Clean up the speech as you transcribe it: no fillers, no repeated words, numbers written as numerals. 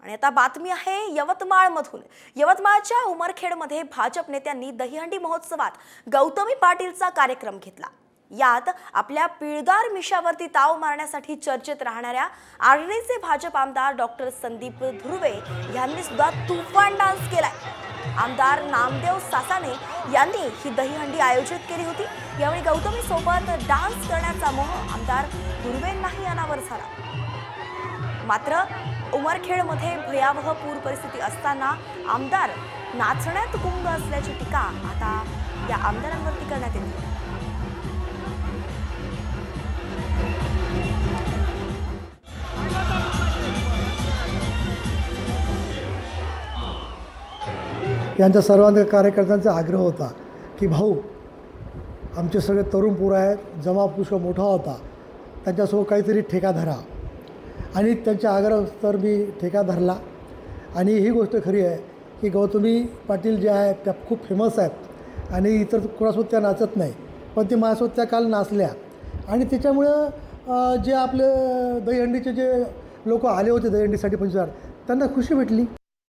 आणि आता बातमी आहे यवतमाळमधून। यवतमाळच्या उमरखेडमध्ये भाजप नेत्यांनी दहीहंडी महोत्सवात गौतमी पाटीलचा कार्यक्रम घेतला। यात आपल्या पिळदार मिशावरती ताव मारण्यासाठी चर्चेत राहणाऱ्या आर्णीचे भाजप आमदार डॉक्टर संदीप धुर्वे यांनी सुद्धा तुफान डान्स केलाय। आमदार नामदेव सासाने यांनी ही दहीहंडी आयोजित केली होती। यावेळी गौतमी सोबत डान्स करण्याचा मोह आमदार धुर्वेंनाही अनावर झाला। मात्र उमरखेडमध्ये भयावह पूर परिस्थिती असताना आमदार नाचण्यात गुंग असल्याची टीका आता या आमदारांवरती करण्यात येते। यांच्या सर्वांच्या कार्यकर्त्यांचा आग्रह होता की भाऊ आमचे सगळे तरुण पोरं आहेत, जमा पुष्कळ मोठा होता, त्यांच्यासोबत काहीतरी ठेका धरा आणि त्यांच्या आग्रहानुसार मी ठेका धरला। आणि ही गोष्ट खरी आहे की गौतमी पाटील जे आहेत त्या खूप फेमस आहेत आणि इतर कोणासोबत त्या नाचत नाही, पण ते माझ्यासोबत त्या काल नाचल्या आणि त्याच्यामुळं जे आपले दहीहंडीचे जे लोक आले होते दहीहंडीसाठी 25,000 त्यांना खुशी भेटली।